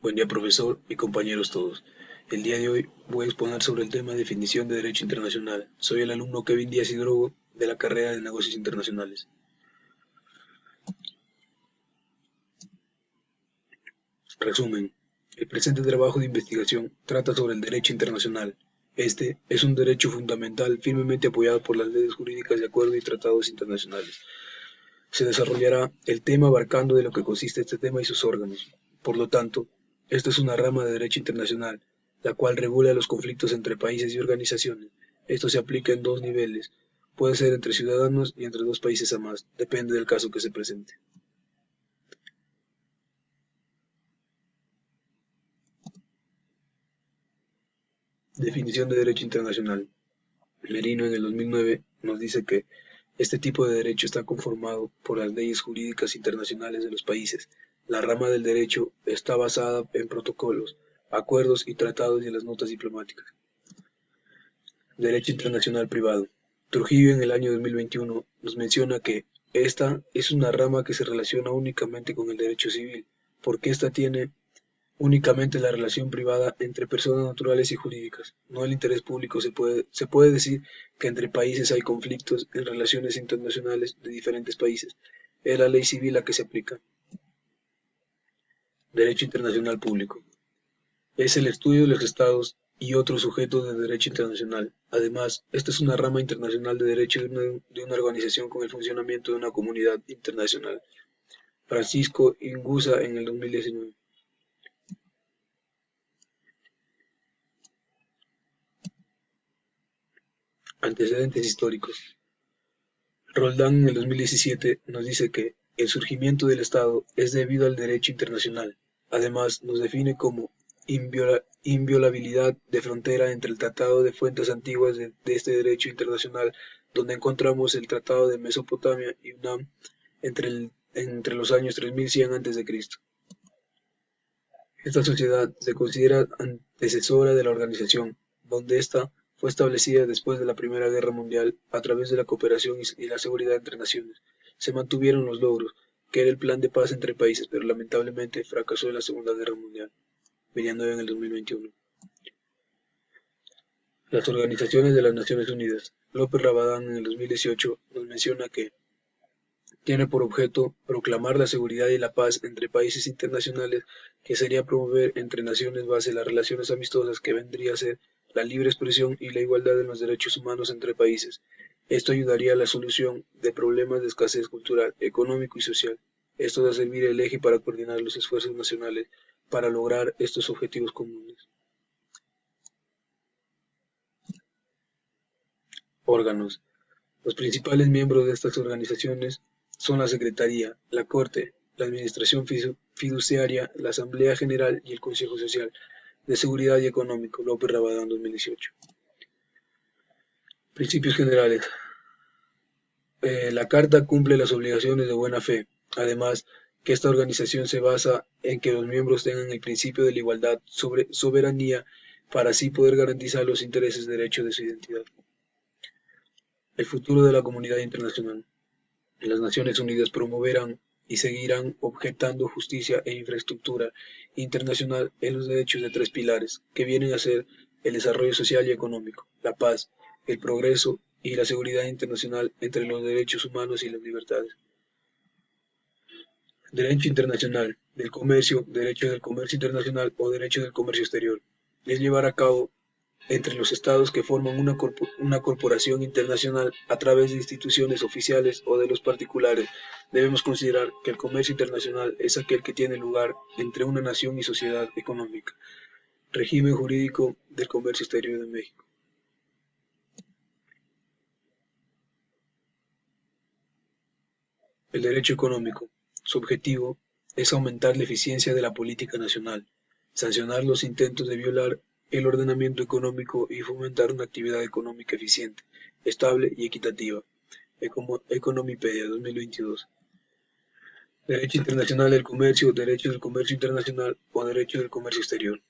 Buen día, profesor y compañeros todos. El día de hoy voy a exponer sobre el tema definición de Derecho Internacional. Soy el alumno Kevin Díaz Hidrogo de la carrera de Negocios Internacionales. Resumen. El presente trabajo de investigación trata sobre el derecho internacional. Este es un derecho fundamental firmemente apoyado por las leyes jurídicas de acuerdo y tratados internacionales. Se desarrollará el tema abarcando de lo que consiste este tema y sus órganos. Por lo tanto, esta es una rama de derecho internacional, la cual regula los conflictos entre países y organizaciones. Esto se aplica en dos niveles. Puede ser entre ciudadanos y entre dos países a más, depende del caso que se presente. Definición de derecho internacional. Merino en el 2009 nos dice que este tipo de derecho está conformado por las leyes jurídicas internacionales de los países. La rama del derecho está basada en protocolos, acuerdos y tratados y en las notas diplomáticas. Derecho internacional privado. Trujillo en el año 2021 nos menciona que esta es una rama que se relaciona únicamente con el derecho civil, porque esta tiene únicamente la relación privada entre personas naturales y jurídicas, no el interés público. Se puede decir que entre países hay conflictos en relaciones internacionales de diferentes países. Es la ley civil la que se aplica. Derecho internacional público. Es el estudio de los estados y otros sujetos de derecho internacional. Además, esta es una rama internacional de derecho de una organización con el funcionamiento de una comunidad internacional. Francisco Inguza en el 2019. Antecedentes históricos. Roldán en el 2017 nos dice que el surgimiento del Estado es debido al derecho internacional. Además, nos define como inviolabilidad de frontera entre el Tratado de Fuentes Antiguas de este derecho internacional, donde encontramos el Tratado de Mesopotamia y UNAM entre los años 3100 a.C. Esta sociedad se considera antecesora de la organización, donde esta fue establecida después de la Primera Guerra Mundial a través de la cooperación y la seguridad entre naciones. Se mantuvieron los logros, que era el plan de paz entre países, pero lamentablemente fracasó en la Segunda Guerra Mundial, viniendo en el 2021. Las organizaciones de las Naciones Unidas. López Rabadán en el 2018 nos menciona que tiene por objeto proclamar la seguridad y la paz entre países internacionales, que sería promover entre naciones base las relaciones amistosas, que vendría a ser la libre expresión y la igualdad en los derechos humanos entre países. Esto ayudaría a la solución de problemas de escasez cultural, económico y social. Esto va a servir el eje para coordinar los esfuerzos nacionales para lograr estos objetivos comunes. Órganos. Los principales miembros de estas organizaciones son la Secretaría, la Corte, la Administración Fiduciaria, la Asamblea General y el Consejo Social de Seguridad y Económico, López Rabadán 2018. Principios generales. La Carta cumple las obligaciones de buena fe. Además, que esta organización se basa en que los miembros tengan el principio de la igualdad, soberanía, para así poder garantizar los intereses y derechos de su identidad. El futuro de la comunidad internacional. Las Naciones Unidas promoverán y seguirán objetando justicia e infraestructura internacional en los derechos de tres pilares, que vienen a ser el desarrollo social y económico, la paz, el progreso y la seguridad internacional entre los derechos humanos y las libertades. Derecho internacional del comercio, derecho del comercio internacional o derecho del comercio exterior. Es llevar a cabo entre los estados que forman una corporación internacional a través de instituciones oficiales o de los particulares. Debemos considerar que el comercio internacional es aquel que tiene lugar entre una nación y sociedad económica. Régimen jurídico del comercio exterior de México. El derecho económico. Su objetivo es aumentar la eficiencia de la política nacional, sancionar los intentos de violar el ordenamiento económico y fomentar una actividad económica eficiente, estable y equitativa. Economipedia 2022. Derecho internacional del comercio, derecho del comercio internacional o derecho del comercio exterior.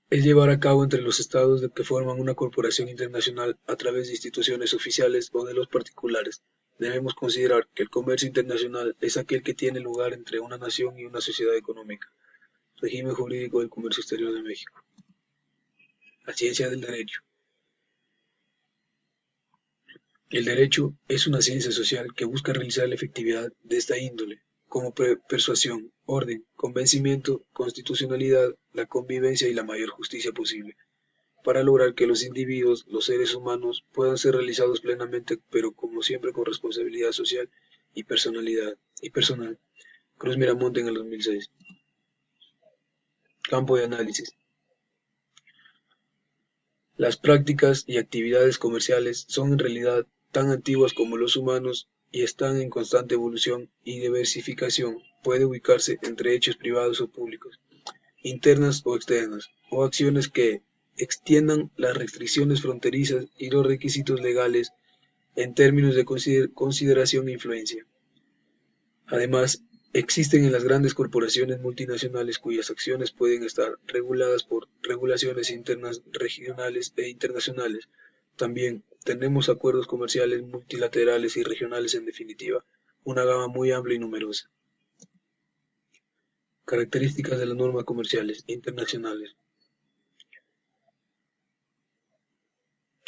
Es llevar a cabo entre los estados que forman una corporación internacional a través de instituciones oficiales o de los particulares. Debemos considerar que el comercio internacional es aquel que tiene lugar entre una nación y una sociedad económica. Régimen jurídico del comercio exterior de México. La ciencia del derecho. El derecho es una ciencia social que busca realizar la efectividad de esta índole, como persuasión, orden, convencimiento, constitucionalidad, la convivencia y la mayor justicia posible, para lograr que los individuos, los seres humanos, puedan ser realizados plenamente, pero como siempre con responsabilidad social y personal. Cruz Miramonte en el 2006. Campo de análisis. Las prácticas y actividades comerciales son en realidad tan antiguas como los humanos y están en constante evolución y diversificación. Puede ubicarse entre hechos privados o públicos, internas o externas, o acciones que extiendan las restricciones fronterizas y los requisitos legales en términos de consideración e influencia. Además, existen en las grandes corporaciones multinacionales cuyas acciones pueden estar reguladas por regulaciones internas, regionales e internacionales. También tenemos acuerdos comerciales multilaterales y regionales en definitiva, una gama muy amplia y numerosa. Características de las normas comerciales internacionales.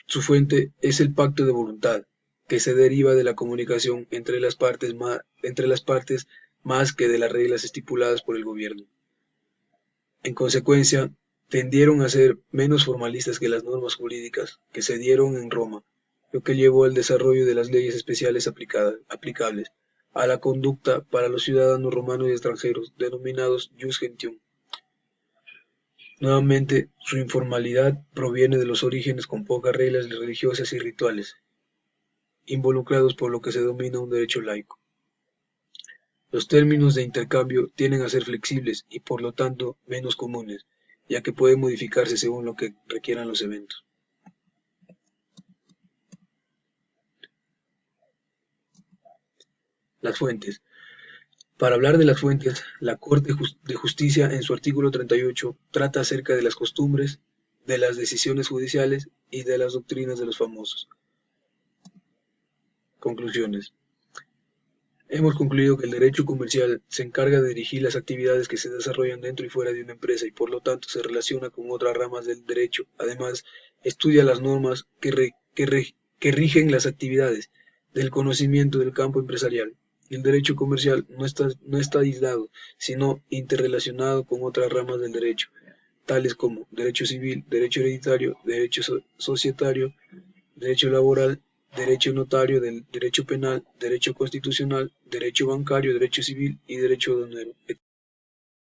Su fuente es el pacto de voluntad, que se deriva de la comunicación entre las partes más que de las reglas estipuladas por el gobierno. En consecuencia, tendieron a ser menos formalistas que las normas jurídicas que se dieron en Roma, lo que llevó al desarrollo de las leyes especiales aplicables a la conducta para los ciudadanos romanos y extranjeros, denominados jus gentium. Nuevamente, su informalidad proviene de los orígenes con pocas reglas religiosas y rituales, involucrados por lo que se denomina un derecho laico. Los términos de intercambio tienden a ser flexibles y por lo tanto menos comunes, ya que pueden modificarse según lo que requieran los eventos. Las fuentes. Para hablar de las fuentes, la Corte de Justicia en su artículo 38 trata acerca de las costumbres, de las decisiones judiciales y de las doctrinas de los famosos. Conclusiones. Hemos concluido que el derecho comercial se encarga de dirigir las actividades que se desarrollan dentro y fuera de una empresa y por lo tanto se relaciona con otras ramas del derecho. Además, estudia las normas que rigen las actividades del conocimiento del campo empresarial. El derecho comercial no está aislado, sino interrelacionado con otras ramas del derecho, tales como derecho civil, derecho hereditario, derecho societario, derecho laboral, derecho notario, derecho penal, derecho constitucional, derecho bancario, derecho civil y derecho aduanero,